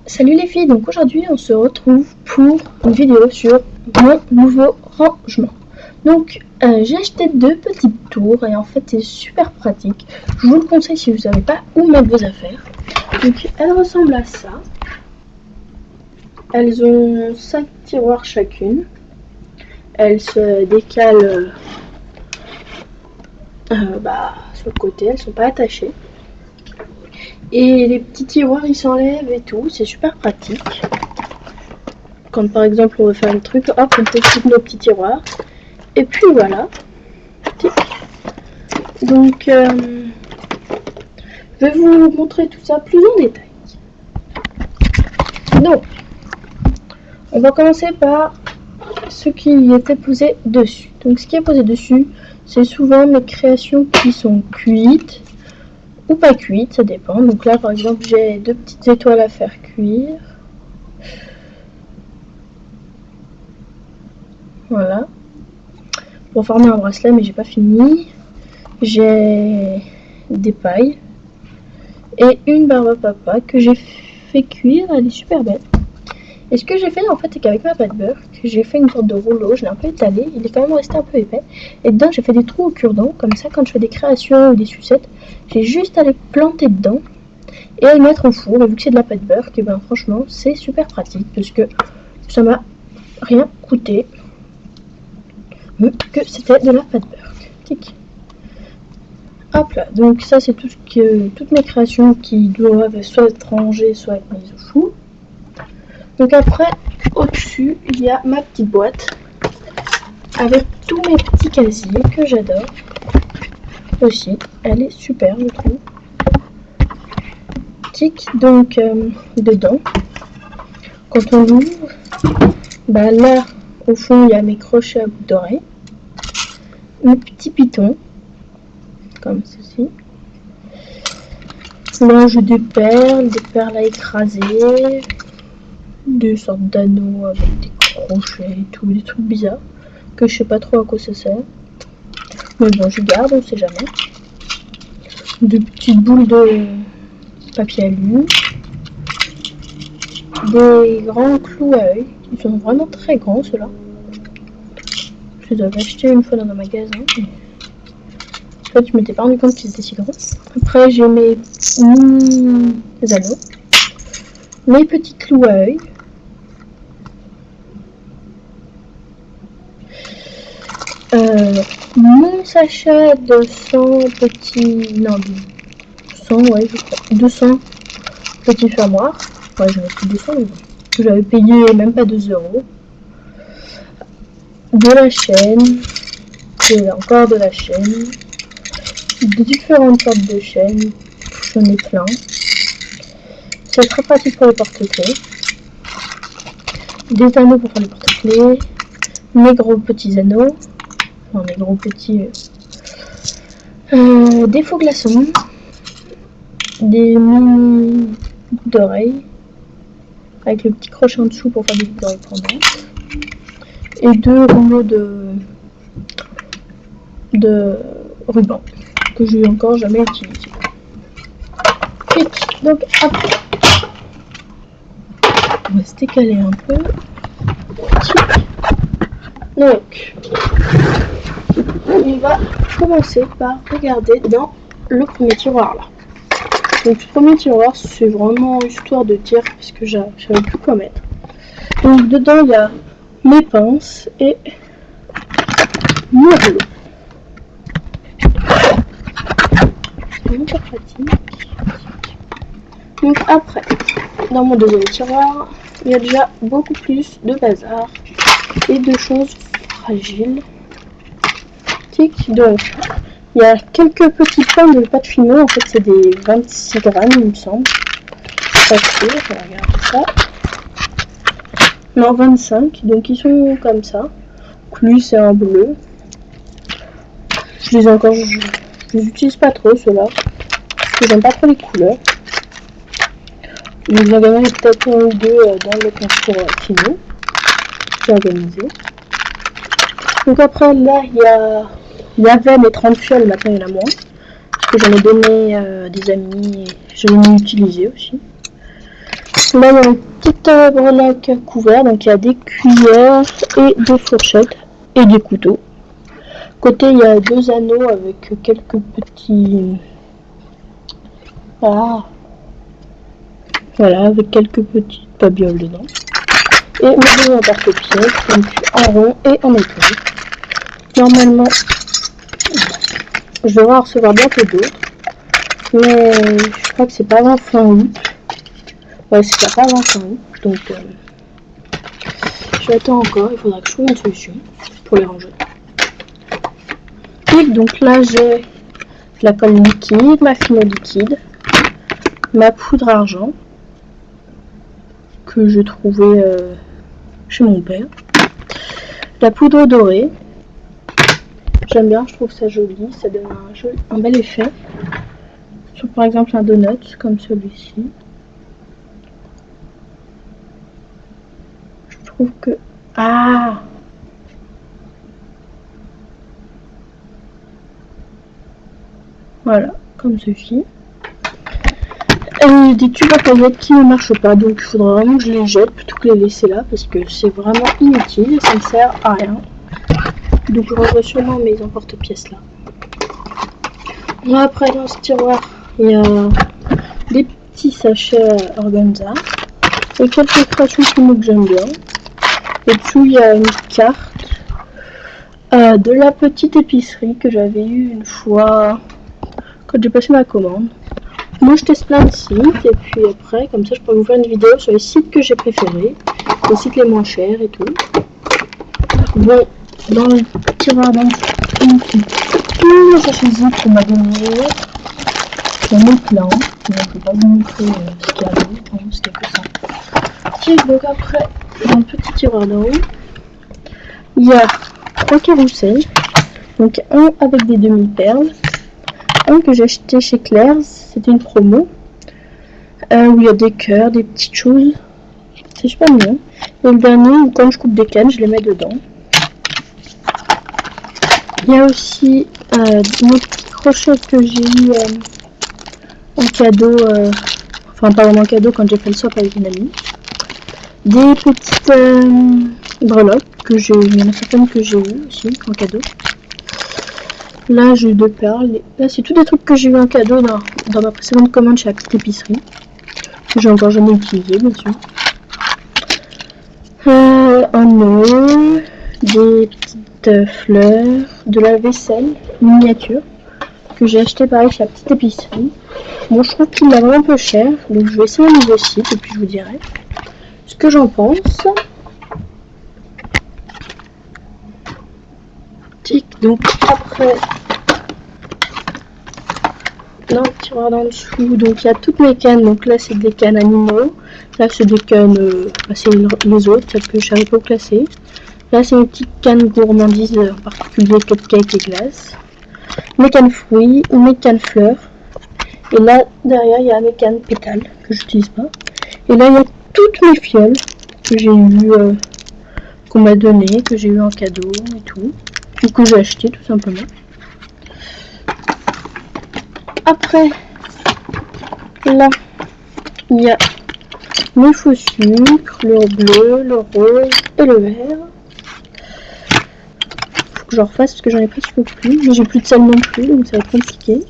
Salut les filles, donc aujourd'hui on se retrouve pour une vidéo sur mon nouveau rangement. Donc j'ai acheté 2 petites tours et en fait c'est super pratique. Je vous le conseille si vous savez pas où mettre vos affaires. Donc elles ressemblent à ça. Elles ont 5 tiroirs chacune. Elles se décalent sur le côté, elles sont pas attachées. Et les petits tiroirs ils s'enlèvent et tout, c'est super pratique. Quand par exemple on veut faire un truc, hop, on découpe nos petits tiroirs. Et puis voilà. Donc je vais vous montrer tout ça plus en détail. Donc on va commencer par ce qui était posé dessus. Donc ce qui est posé dessus, c'est souvent mes créations qui sont cuites ou pas cuites, ça dépend. Donc là par exemple j'ai 2 petites étoiles à faire cuire. Voilà. Pour former un bracelet, mais j'ai pas fini. J'ai des pailles et une barbe à papa que j'ai fait cuire, elle est super belle. Et ce que j'ai fait en fait, c'est qu'avec ma pâte beurre, j'ai fait une sorte de rouleau, je l'ai un peu étalé, il est quand même resté un peu épais. Et dedans, j'ai fait des trous au cure-dent, comme ça, quand je fais des créations ou des sucettes, j'ai juste à les planter dedans et à les mettre au four. Et vu que c'est de la pâte beurre, et ben franchement, c'est super pratique parce que ça m'a rien coûté, que c'était de la pâte beurre. Tic. Hop là, donc ça c'est tout toutes mes créations qui doivent soit être rangées, soit être mises au four. Donc après, au-dessus, il y a ma petite boîte avec tous mes petits casiers que j'adore. Aussi, elle est super, je trouve. Tic, donc dedans, quand on l'ouvre, bah là, au fond, il y a mes crochets à boucles d'oreilles, mes petits pitons, comme ceci. Là, j'ai des perles à écraser, des sortes d'anneaux avec des crochets et tout, des trucs bizarres que je sais pas trop à quoi ça sert, mais bon, je garde, on sait jamais. Des petites boules de papier alu, des grands clous à œil, ils sont vraiment très grands ceux-là. Je les avais achetés une fois dans un magasin, mais en fait je m'étais pas rendu compte qu'ils étaient si grands. Après j'ai mes anneaux, mes petits clous à œil, mon sachet de 100 petits, non, 100, ouais, je crois, 200 petits fermoirs. Ouais, j'en ai plus 200, mais bon, que j'avais payé même pas 2 €. De la chaîne, et encore de la chaîne, de différentes sortes de chaînes, j'en ai plein. C'est très pratique pour les porte-clés. Des anneaux pour faire les porte-clés, mes gros petits anneaux, enfin mes gros petits, des faux glaçons, des mini boucles d'oreilles, avec le petit crochet en dessous pour faire des boucles d'oreilles pendantes, et 2 rouleaux de ruban que je n'ai encore jamais utilisé. Donc après, on va se décaler un peu. Donc, on va commencer par regarder dans le premier tiroir là. Donc le premier tiroir, c'est vraiment histoire de dire parce que je savais plus quoi mettre. Donc dedans il y a mes pinces et mon rouleau. C'est hyper pratique. Donc après, dans mon deuxième tiroir, il y a déjà beaucoup plus de bazar et de choses fragiles. Donc il y a quelques petits pains de pâte fino, en fait c'est des 26 grammes il me semble. Pas sûr, je vais regarder ça. Non, 25, donc ils sont comme ça. Lui c'est un bleu. Je les utilise pas trop ceux-là, parce que j'aime pas trop les couleurs. Donc j'en ai peut-être un ou deux dans le concours fino. J'ai organisé. Donc après là il y avait mes 30 fioles, maintenant il y en a moins. Parce que j'en ai donné des amis et je l'ai utilisé aussi. Là, il y a une petite breloque à couvert, donc il y a des cuillères et des fourchettes et des couteaux. Côté, il y a 2 anneaux avec quelques petits... Voilà, avec quelques petites babioles dedans. Et mes 2 emporte-pièces, donc en rond et en étoile. Normalement, je devrais en recevoir bientôt d'autres. Mais je crois que c'est pas avant fin août. Ouais, c'est pas avant fin août. Donc, j'attends encore. Il faudra que je trouve une solution pour les ranger. Et donc là, j'ai la colle liquide, ma fine liquide, ma poudre argent que j'ai trouvée chez mon père, la poudre dorée. J'aime bien, je trouve ça joli, ça donne un bel effet sur par exemple un donut comme celui-ci. Je trouve que voilà, comme ceci. Des tubes à paillettes qui ne marchent pas, donc il faudra vraiment que je les jette plutôt que les laisser là parce que c'est vraiment inutile, ça ne sert à rien. Donc je rangerai sûrement mes emporte-pièces là. Bon, après dans ce tiroir, il y a des petits sachets organza et quelques créations que j'aime bien. Et dessous il y a une carte de la petite épicerie que j'avais eue une fois quand j'ai passé ma commande. Moi je teste plein de sites et puis après comme ça je pourrais vous faire une vidéo sur les sites que j'ai préférés, les sites les moins chers et tout. Bon, dans le tiroir dans tous les sachets zip qu'on m'a donné, j'en ai plein, donc je ne vais pas vous montrer ce qu'il y a là, parce qu'il n'y a que ça. Tiens, donc après, dans le petit tiroir d'en haut, il y a 3 carousels, donc un avec des demi-perles, un que j'ai acheté chez Claire's, c'était une promo, où il y a des cœurs, des petites choses, c'est super mignon. Et le dernier, où quand je coupe des cannes, je les mets dedans. Il y a aussi mes petits crochets que j'ai eu en cadeau, enfin pas vraiment en cadeau quand j'ai fait le swap avec une amie. Des petites breloques que il y en a certaines que j'ai eu aussi en cadeau. Là j'ai eu 2 perles. Là c'est tous des trucs que j'ai eu en cadeau dans ma précédente commande chez la petite épicerie. Que j'ai encore jamais utilisé bien sûr. Un nœud, des petites fleurs, de la vaisselle miniature que j'ai acheté pareil chez la petite épicerie. Bon, je trouve qu'il est vraiment un peu cher, donc je vais essayer un nouveau site et puis je vous dirai ce que j'en pense. Tic, donc après, dans le tiroir d'en dessous, donc il y a toutes mes cannes. Donc là c'est des cannes animaux, là c'est des cannes, c'est les autres, celles que je savais pas classer. Là c'est mes petites cannes gourmandises, en particulier cupcakes et glaces. Mes cannes fruits, mes cannes fleurs. Et là derrière il y a mes cannes pétales que j'utilise pas. Et là il y a toutes mes fioles que j'ai eu, qu'on m'a donné, que j'ai eu en cadeau et tout, ou que j'ai acheté tout simplement. Après, là, il y a mes faux sucres, le bleu, le rose et le vert. Faut que je refasse parce que j'en ai presque plus, mais j'ai plus de sel non plus, donc ça va être compliqué.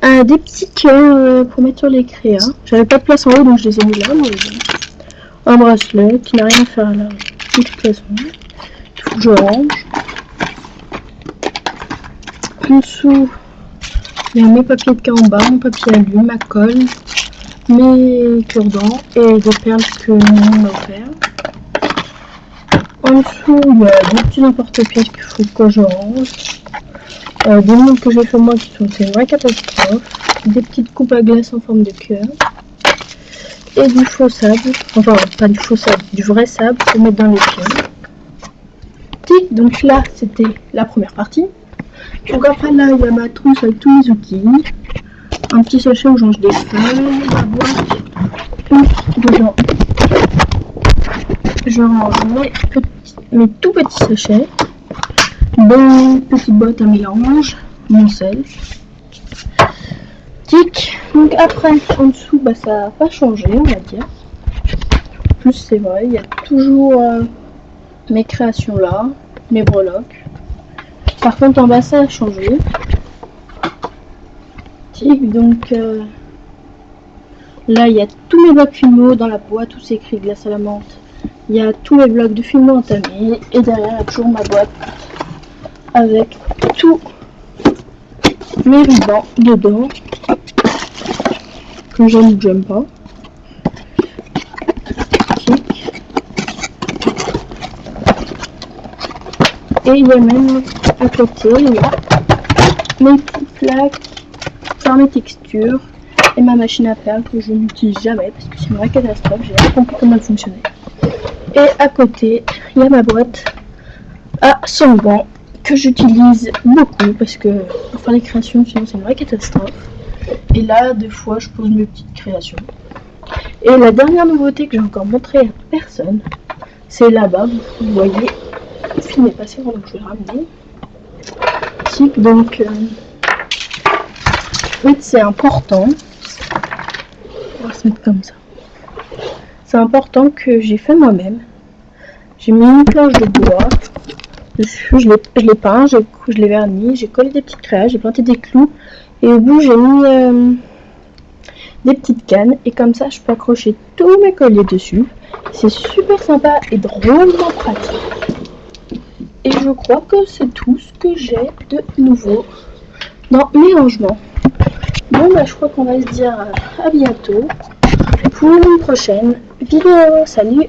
Des petits cœurs pour mettre sur les créas. J'avais pas de place en haut, donc je les ai mis là. Mais un bracelet qui n'a rien à faire là, de toute façon. Il faut que je range. En dessous, il y a mes papiers de caramba, mon papier alu, ma colle, mes cure-dents et des perles que Mimi m'a offert. En dessous, il y a des petits emporte-pièces qu'il faut que je range. Des montres que j'ai fait moi qui sont une vraie catastrophe. Des petites coupes à glace en forme de cœur. Et du faux sable. Enfin, pas du faux sable, du vrai sable pour mettre dans les pieds. Tic, donc là, c'était la première partie. Donc après là, il y a ma trousse avec tous mes outils. Un petit sachet où j'ange des feuilles, la boîte dedans. Je range mes tout petits sachets. Des petites boîtes à mélange, mon sel. Tic. Donc après, en dessous, ça n'a pas changé, on va dire. plus c'est vrai, il y a toujours mes créations là, mes breloques. Par contre en bas ça a changé. Donc là il y a tous mes blocs Filmo dans la boîte où c'est écrit glace à la menthe. Il y a tous mes blocs de Filmo entamés et derrière il y a toujours ma boîte avec tous mes rubans dedans que j'aime ou que j'aime pas. Et il y a même à côté là mes petites plaques pour mes textures et ma machine à perles que je n'utilise jamais parce que c'est une vraie catastrophe, j'ai pas compris comment elle fonctionnait. Et à côté il y a ma boîte à solvant que j'utilise beaucoup parce que pour faire les créations sinon c'est une vraie catastrophe. Et là des fois je pose mes petites créations. Et la dernière nouveauté que j'ai encore montré à personne, c'est là-bas, vous voyez, le film est passé donc je vais le ramener. Ici, donc en fait c'est important, on va se mettre comme ça. C'est important que j'ai fait moi-même. J'ai mis une planche de bois dessus, je l'ai peint, je l'ai verni, j'ai collé des petites créations, j'ai planté des clous et au bout j'ai mis des petites cannes et comme ça je peux accrocher tous mes colliers dessus. C'est super sympa et drôlement pratique. Et je crois que c'est tout ce que j'ai de nouveau dans mes rangements. Bon bah je crois qu'on va se dire à bientôt pour une prochaine vidéo. Salut!